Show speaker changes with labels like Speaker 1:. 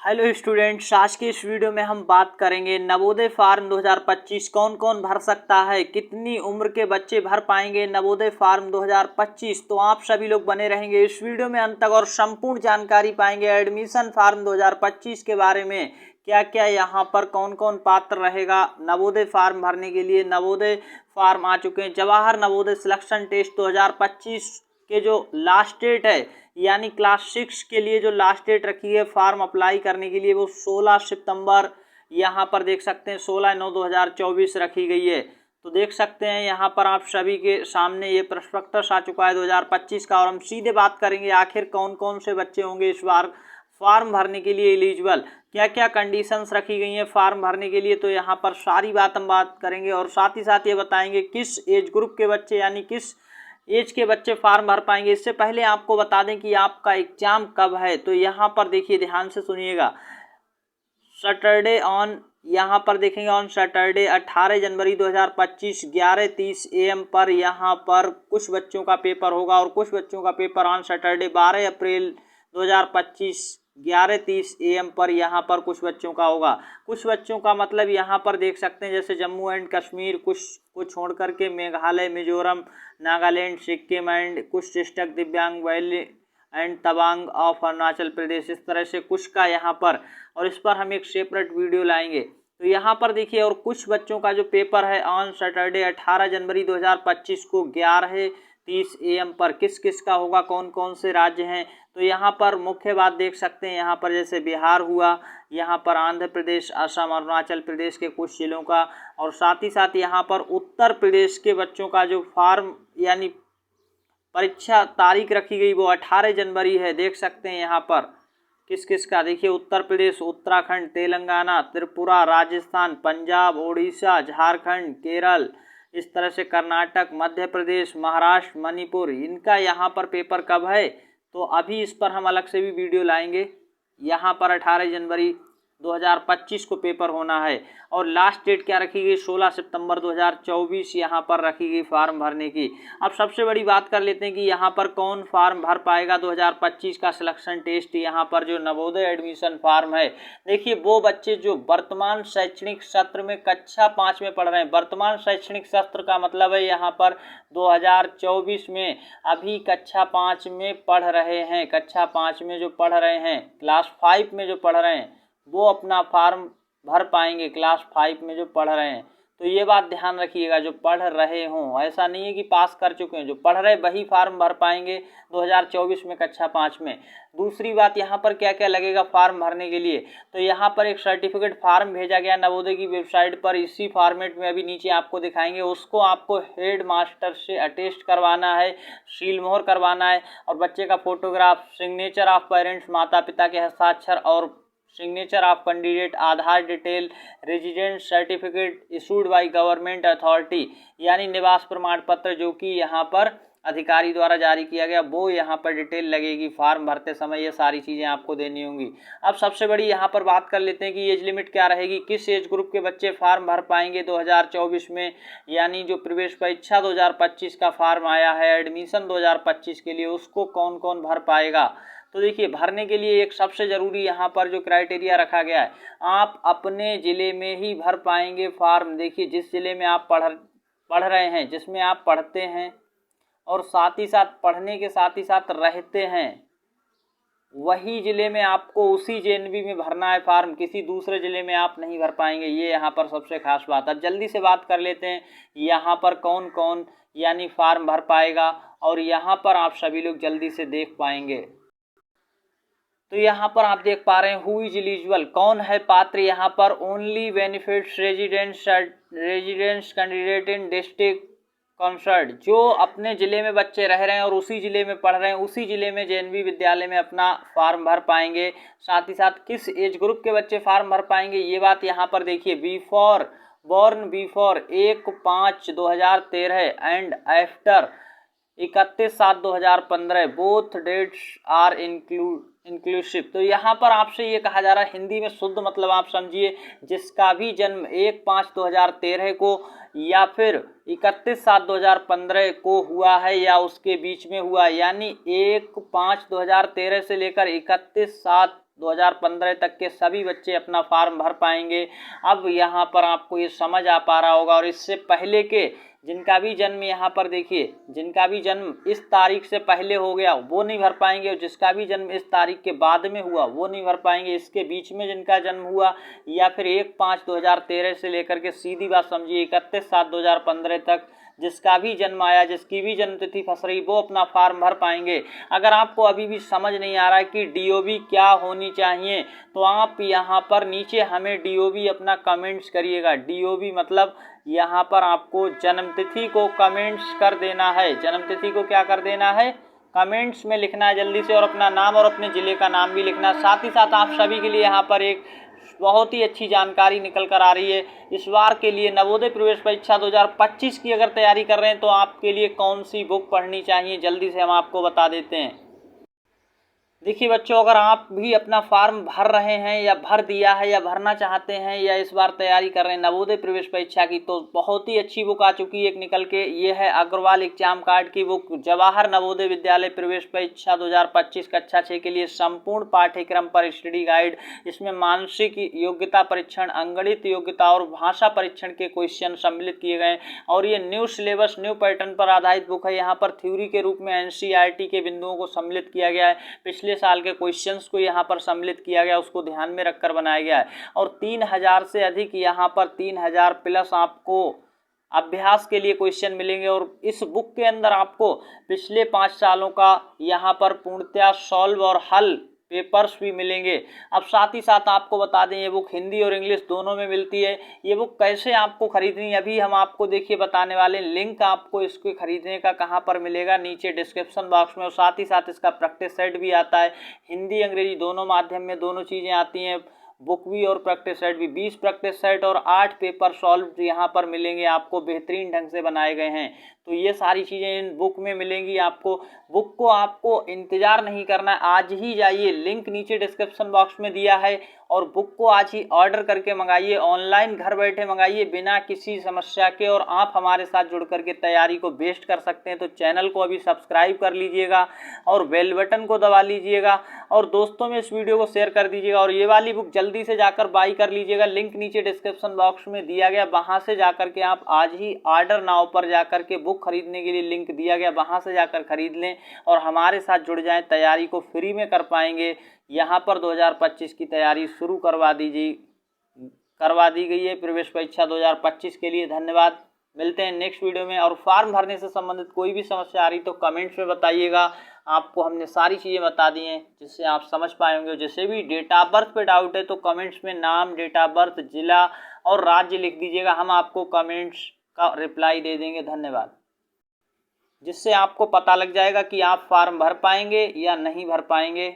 Speaker 1: Hello students, आज की इस वीडियो में हम बात करेंगे नवोदय फॉर्म 2025 कौन कौन भर सकता है, कितनी उम्र के बच्चे भर पाएंगे नवोदय फॉर्म 2025। तो आप सभी लोग बने रहेंगे इस वीडियो में अंत तक और संपूर्ण जानकारी पाएंगे एडमिशन फॉर्म 2025 के बारे में। क्या क्या यहाँ पर कौन कौन पात्र रहेगा नवोदय फॉर्म भरने के लिए। नवोदय फॉर्म आ चुके हैं। जवाहर नवोदय सिलेक्शन टेस्ट 2025 के जो लास्ट डेट है, यानी क्लास 6 के लिए जो लास्ट डेट रखी है फॉर्म अप्लाई करने के लिए, वो 16 सितंबर यहाँ पर देख सकते हैं 16/9/2024 रखी गई है। तो देख सकते हैं यहाँ पर आप सभी के सामने ये प्रस्पेक्टस आ चुका है 2025 का। और हम सीधे बात करेंगे आखिर कौन कौन से बच्चे होंगे इस बार फॉर्म भरने के लिए एलिजिबल, क्या क्या कंडीशंस रखी गई हैं फॉर्म भरने के लिए। तो यहाँ पर सारी बात हम बात करेंगे और साथ ही साथ ये बताएंगे किस एज ग्रुप के बच्चे यानी किस एज के बच्चे फॉर्म भर पाएंगे। इससे पहले आपको बता दें कि आपका एग्जाम कब है। तो यहाँ पर देखिए, ध्यान से सुनिएगा। सैटरडे ऑन, यहाँ पर देखेंगे ऑन सैटरडे 18 जनवरी 2025 11:30 AM पर यहाँ पर कुछ बच्चों का पेपर होगा और कुछ बच्चों का paper on Saturday 12 April 2025 11:30 AM पर यहाँ पर कुछ बच्चों का होगा। कुछ बच्चों का मतलब यहाँ पर देख सकते हैं जैसे जम्मू एंड कश्मीर, कुछ को छोड़ करके मेघालय, मिजोरम, नागालैंड, सिक्किम एंड कुछ district Dibang valley and Tawang of Arunachal Pradesh, इस तरह से कुछ का यहाँ पर। और इस पर हम एक सेपरेट वीडियो लाएंगे। तो यहाँ पर देखिए, और कुछ बच्चों का जो पेपर है ऑन सैटरडे 18 जनवरी 2025 को 11:30 AM पर किस किस का होगा, कौन कौन से राज्य हैं। तो यहाँ पर मुख्य बात देख सकते हैं, यहाँ पर जैसे बिहार हुआ, यहाँ पर आंध्र प्रदेश, असम, अरुणाचल प्रदेश के कुछ जिलों का, और साथ ही साथ यहाँ पर उत्तर प्रदेश के बच्चों का जो फॉर्म यानी परीक्षा तारीख रखी गई वो 18 जनवरी है। देख सकते हैं यहाँ पर किस किस का। देखिए, उत्तर प्रदेश, उत्तराखंड, तेलंगाना, त्रिपुरा, राजस्थान, पंजाब, उड़ीसा, झारखंड, केरल, इस तरह से कर्नाटक, मध्य प्रदेश, महाराष्ट्र, मणिपुर, इनका यहाँ पर पेपर कब है। तो अभी इस पर हम अलग से भी वीडियो लाएंगे। यहाँ पर 18 जनवरी 2025 को पेपर होना है और लास्ट डेट क्या रखी गई, 16 सितंबर 2024 यहाँ पर रखी गई फॉर्म भरने की। अब सबसे बड़ी बात कर लेते हैं कि यहाँ पर कौन फॉर्म भर पाएगा 2025 का सिलेक्शन टेस्ट। यहाँ पर जो नवोदय एडमिशन फॉर्म है, देखिए वो बच्चे जो वर्तमान शैक्षणिक सत्र में कक्षा 5 में पढ़ रहे हैं। वर्तमान शैक्षणिक सत्र का मतलब है यहाँ पर 2024 में अभी कक्षा 5 में पढ़ रहे हैं। कक्षा 5 में जो पढ़ रहे हैं, क्लास 5 में जो पढ़ रहे हैं, वो अपना फॉर्म भर पाएंगे। क्लास 5 में जो पढ़ रहे हैं, तो ये बात ध्यान रखिएगा, जो पढ़ रहे हों, ऐसा नहीं है कि पास कर चुके हैं, जो पढ़ रहे वही फॉर्म भर पाएंगे 2024 में कक्षा 5 में। दूसरी बात, यहाँ पर क्या क्या लगेगा फॉर्म भरने के लिए। तो यहाँ पर एक सर्टिफिकेट फॉर्म भेजा गया नवोदय की वेबसाइट पर, इसी फॉर्मेट में अभी नीचे आपको दिखाएंगे। उसको आपको हेड मास्टर से अटेस्ट करवाना है, सील मोहर करवाना है, और बच्चे का फोटोग्राफ, सिग्नेचर ऑफ पेरेंट्स, माता पिता के हस्ताक्षर, और signature of candidate, Aadhaar detail, resident certificate issued by government authority, यानी निवास प्रमाण पत्र जो कि यहाँ पर अधिकारी द्वारा जारी किया गया, वो यहाँ पर डिटेल लगेगी फॉर्म भरते समय। ये सारी चीज़ें आपको देनी होंगी। अब सबसे बड़ी यहाँ पर बात कर लेते हैं कि एज लिमिट क्या रहेगी, किस एज ग्रुप के बच्चे फॉर्म भर पाएंगे 2024 में। यानी जो प्रवेश परीक्षा 2025 का फॉर्म आया है एडमिशन 2025 के लिए, उसको कौन कौन भर पाएगा। तो देखिए, भरने के लिए एक सबसे ज़रूरी यहाँ पर जो क्राइटेरिया रखा गया है, आप अपने ज़िले में ही भर पाएंगे फॉर्म। देखिए, जिस ज़िले में आप पढ़ रहे हैं, जिसमें आप पढ़ते हैं और साथ ही साथ पढ़ने के साथ ही साथ रहते हैं, वही ज़िले में आपको उसी JNV में भरना है फॉर्म। किसी दूसरे ज़िले में आप नहीं भर पाएंगे, ये यहाँ पर सबसे खास बात है। अब जल्दी से बात कर लेते हैं यहाँ पर कौन कौन यानी फॉर्म भर पाएगा, और यहाँ पर आप सभी लोग जल्दी से देख पाएंगे। तो यहाँ पर आप देख पा रहे हैं हु इज एलिजिबल, कौन है पात्र यहाँ पर। Only benefits residents candidate in district concern, जो अपने ज़िले में बच्चे रह रहे हैं और उसी ज़िले में पढ़ रहे हैं, उसी ज़िले में JNV विद्यालय में अपना फॉर्म भर पाएंगे। साथ ही साथ किस एज ग्रुप के बच्चे फॉर्म भर पाएंगे, ये बात यहाँ पर देखिए। Born before 1/5/2013 and after 31/7/2015 both dates are inclusive. तो यहाँ पर आपसे ये कहा जा रहा है, हिंदी में शुद्ध मतलब आप समझिए, जिसका भी जन्म 1/5/2013 को या फिर 31/7/2015 को हुआ है या उसके बीच में हुआ, यानी 1/5/2013 से लेकर 31/7 2015 तक के सभी बच्चे अपना फॉर्म भर पाएंगे। अब यहाँ पर आपको ये समझ आ पा रहा होगा। और इससे पहले के जिनका भी जन्म यहाँ पर देखिए, जिनका भी जन्म इस तारीख से पहले हो गया वो नहीं भर पाएंगे, और जिसका भी जन्म इस तारीख के बाद में हुआ वो नहीं भर पाएंगे। इसके बीच में जिनका जन्म हुआ या फिर 1/5/2013 से लेकर के सीधी बात समझिए 31/7/2015 तक जिसका भी जन्म आया, जिसकी भी जन्म तिथि फंस रही, वो अपना फॉर्म भर पाएंगे। अगर आपको अभी भी समझ नहीं आ रहा है कि डीओबी क्या होनी चाहिए, तो आप यहाँ पर नीचे हमें डीओबी अपना कमेंट्स करिएगा। डीओबी मतलब यहाँ पर आपको जन्मतिथि को कमेंट्स कर देना है। जन्मतिथि को क्या कर देना है, कमेंट्स में लिखना है जल्दी से, और अपना नाम और अपने ज़िले का नाम भी लिखना। साथ ही साथ आप सभी के लिए यहाँ पर एक बहुत ही अच्छी जानकारी निकल कर आ रही है। इस बार के लिए नवोदय प्रवेश परीक्षा 2025 की अगर तैयारी कर रहे हैं तो आपके लिए कौन सी बुक पढ़नी चाहिए, जल्दी से हम आपको बता देते हैं। देखिए बच्चों, अगर आप भी अपना फॉर्म भर रहे हैं या भर दिया है या भरना चाहते हैं या इस बार तैयारी कर रहे हैं नवोदय प्रवेश परीक्षा की, तो बहुत ही अच्छी बुक आ चुकी है एक निकल के। ये है अग्रवाल एग्जाम कार्ड की बुक, जवाहर नवोदय विद्यालय प्रवेश परीक्षा 2025 कक्षा 6 के लिए संपूर्ण पाठ्यक्रम पर स्टडी गाइड। इसमें मानसिक योग्यता परीक्षण, अंगणित योग्यता और भाषा परीक्षण के क्वेश्चन सम्मिलित किए गए। और ये न्यू सिलेबस, न्यू पैटर्न पर आधारित बुक है। यहाँ पर थ्योरी के रूप में एनसीईआरटी के बिंदुओं को सम्मिलित किया गया है। पिछले साल के क्वेश्चंस को यहाँ पर सम्मिलित किया गया, उसको ध्यान में रखकर बनाया गया है। और 3000 से अधिक यहाँ पर 3000 प्लस आपको अभ्यास के लिए क्वेश्चन मिलेंगे। और इस बुक के अंदर आपको पिछले 5 सालों का यहाँ पर पूर्णतः सॉल्व और हल पेपर्स भी मिलेंगे। अब साथ ही साथ आपको बता दें, ये बुक हिंदी और इंग्लिश दोनों में मिलती है। ये बुक कैसे आपको खरीदनी है अभी हम आपको देखिए बताने वाले। लिंक आपको इसके खरीदने का कहाँ पर मिलेगा, नीचे डिस्क्रिप्शन बॉक्स में। और साथ ही साथ इसका प्रैक्टिस सेट भी आता है, हिंदी अंग्रेजी दोनों माध्यम में दोनों चीज़ें आती हैं, बुक भी और प्रैक्टिस सेट भी। 20 प्रैक्टिस सेट और 8 पेपर सॉल्व यहाँ पर मिलेंगे आपको, बेहतरीन ढंग से बनाए गए हैं। तो ये सारी चीज़ें इन बुक में मिलेंगी आपको। बुक को आपको इंतज़ार नहीं करना है, आज ही जाइए, लिंक नीचे डिस्क्रिप्शन बॉक्स में दिया है, और बुक को आज ही ऑर्डर करके मंगाइए। ऑनलाइन घर बैठे मंगाइए बिना किसी समस्या के, और आप हमारे साथ जुड़ करके तैयारी को बेस्ट कर सकते हैं। तो चैनल को अभी सब्सक्राइब कर लीजिएगा और बेल बटन को दबा लीजिएगा, और दोस्तों में इस वीडियो को शेयर कर दीजिएगा। और ये वाली बुक जल्दी से जाकर बाई कर लीजिएगा, लिंक नीचे डिस्क्रिप्शन बॉक्स में दिया गया, वहाँ से जाकर के आप आज ही ऑर्डर नाउ पर जाकर के बुक खरीदने के लिए लिंक दिया गया, वहाँ से जाकर खरीद लें और हमारे साथ जुड़ जाएं। तैयारी को फ्री में कर पाएंगे। यहाँ पर 2025 की तैयारी शुरू करवा दी गई है प्रवेश परीक्षा 2025 के लिए। धन्यवाद, मिलते हैं नेक्स्ट वीडियो में। और फॉर्म भरने से संबंधित कोई भी समस्या आ रही तो कमेंट्स में बताइएगा। आपको हमने सारी चीज़ें बता दी हैं जिससे आप समझ पाए होंगे। जैसे भी डेट ऑफ बर्थ पे डाउट है तो कमेंट्स में नाम, डेट ऑफ बर्थ, जिला और राज्य लिख दीजिएगा, हम आपको कमेंट्स का रिप्लाई दे देंगे। धन्यवाद, जिससे आपको पता लग जाएगा कि आप फॉर्म भर पाएंगे या नहीं भर पाएंगे।